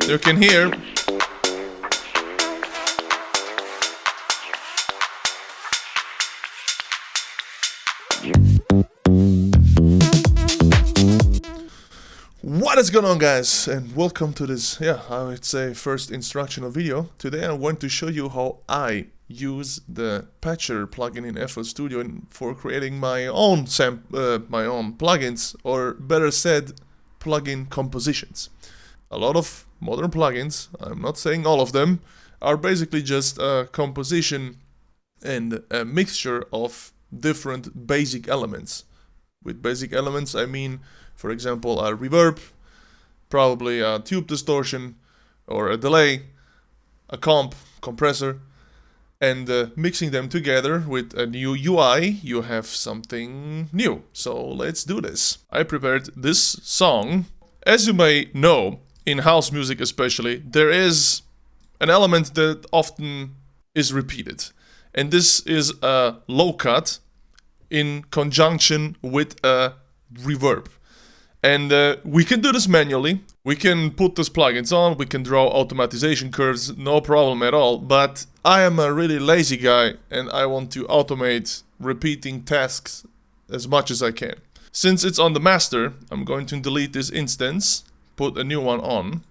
you can hear what is going on, guys, and welcome to this, I would say first instructional video. Today I want to show you how I use the patcher plugin in FL Studio for creating my own plugins, or better said, plugin compositions. A lot of modern plugins, I'm not saying all of them, are basically just a composition and a mixture of different basic elements. With basic elements I mean, for example, a reverb, probably a tube distortion or a delay, a compressor, and mixing them together with a new UI, you have something new. So let's do this. I prepared this song. As you may know, in house music especially, there is an element that often is repeated. And this is a low cut in conjunction with a reverb. And we can do this manually. We can put these plugins on, we can draw automatization curves, no problem at all. But I am a really lazy guy and I want to automate repeating tasks as much as I can. Since it's on the master, I'm going to delete this instance, put a new one on.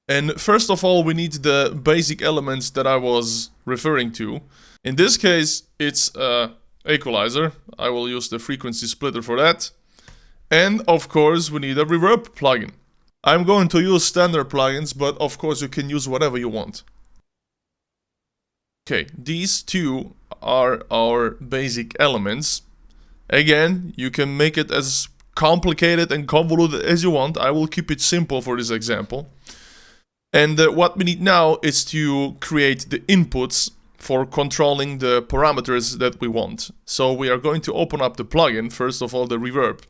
And first of all, we need the basic elements that I was referring to. In this case, it's an equalizer. I will use the frequency splitter for that. And of course, we need a reverb plugin. I'm going to use standard plugins, but of course you can use whatever you want. Okay, these two are our basic elements. Again, you can make it as complicated and convoluted as you want. I will keep it simple for this example. And what we need now is to create the inputs for controlling the parameters that we want. So we are going to open up the plugin, first of all the reverb.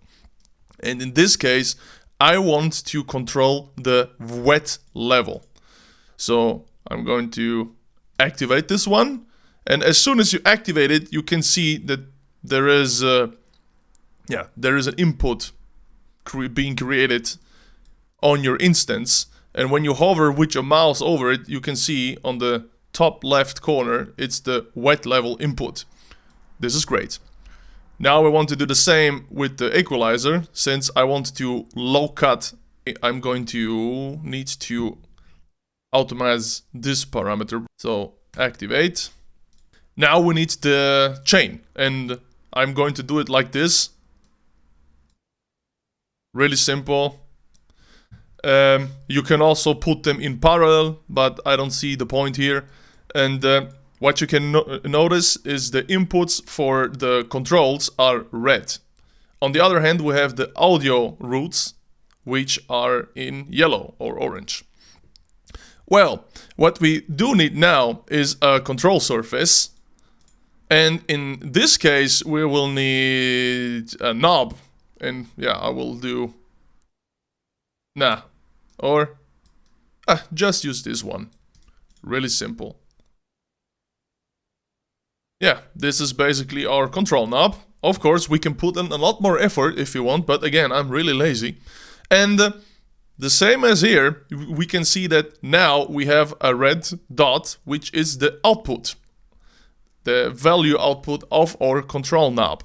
And in this case, I want to control the wet level. So I'm going to activate this one. And as soon as you activate it, you can see that there is an input being created on your instance. And when you hover with your mouse over it, you can see on the top left corner, it's the wet level input. This is great. Now I want to do the same with the equalizer. Since I want to low cut, I'm going to need to automate this parameter. So activate. Now we need the chain, and I'm going to do it like this. Really simple. You can also put them in parallel, but I don't see the point here. And what you can notice is the inputs for the controls are red. On the other hand, we have the audio routes, which are in yellow or orange. Well, what we do need now is a control surface. And in this case, we will need a knob. And yeah, I will do... just use this one. Really simple. Yeah, this is basically our control knob. Of course, we can put in a lot more effort if you want, but again, I'm really lazy. And the same as here, we can see that now we have a red dot, which is the output. The value output of our control knob.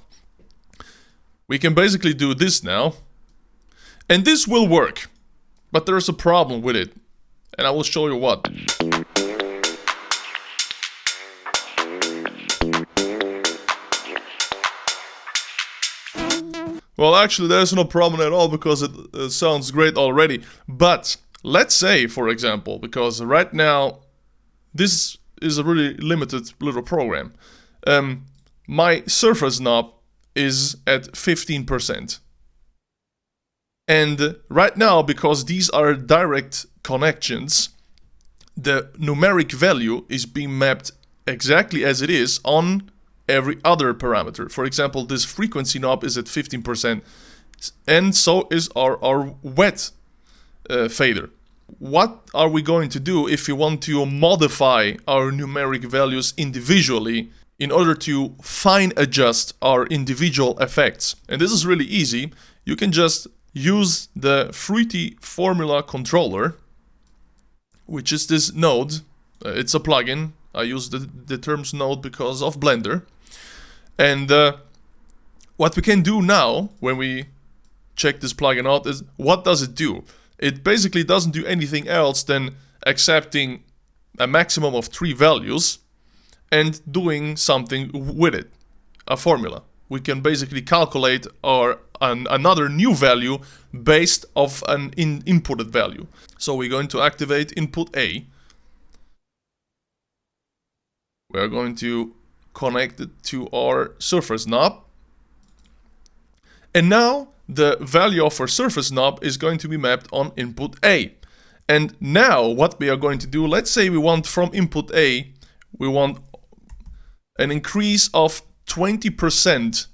We can basically do this now. And this will work. But there's a problem with it. And I will show you what. Well, actually, there's no problem at all because it sounds great already. But let's say, for example, because right now this is a really limited little program. My surface knob is at 15%. And right now, because these are direct connections, the numeric value is being mapped exactly as it is on every other parameter. For example, this frequency knob is at 15%, and so is our wet fader. What are we going to do if we want to modify our numeric values individually in order to fine adjust our individual effects? And this is really easy. You can just use the Fruity Formula controller, which is this node. It's a plugin. I use the terms node because of Blender. And what we can do now when we check this plugin out is, what does it do? It basically doesn't do anything else than accepting a maximum of 3 values and doing something with it, a formula. We can basically calculate another new value based off an inputted value. So we're going to activate input A. We're going to connect it to our surface knob. And now the value of our surface knob is going to be mapped on input A. And now what we are going to do, let's say we want from input A, we want an increase of 20%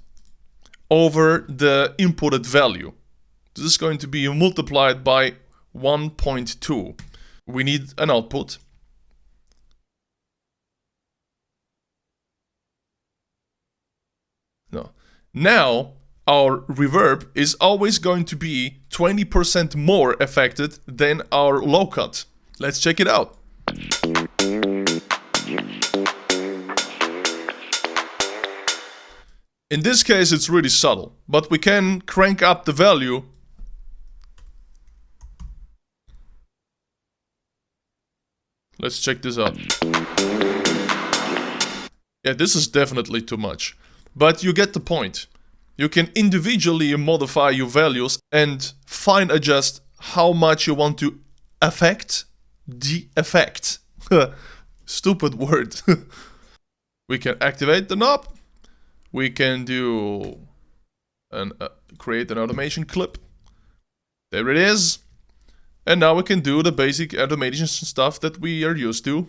over the inputted value. This is going to be multiplied by 1.2. We need an output. No. Now our reverb is always going to be 20% more affected than our low cut. Let's check it out. In this case it's really subtle, but we can crank up the value. Let's check this out. Yeah, this is definitely too much, but you get the point. You can individually modify your values and fine adjust how much you want to affect the effect. Stupid word. We can activate the knob. We can do create an automation clip. There it is. And now we can do the basic automation stuff that we are used to.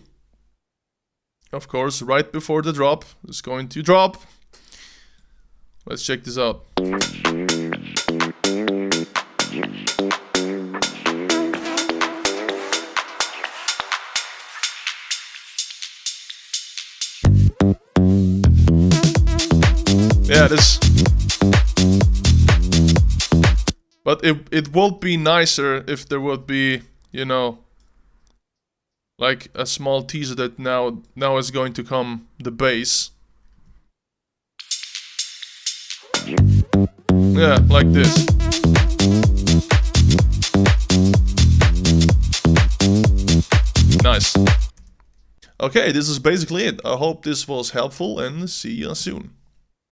Of course, right before the drop, it's going to drop. Let's check this out. Yeah, this. But it would be nicer if there would be, you know, like a small teaser that now is going to come the bass. Yeah, like this. Nice. Okay, this is basically it. I hope this was helpful and see you soon.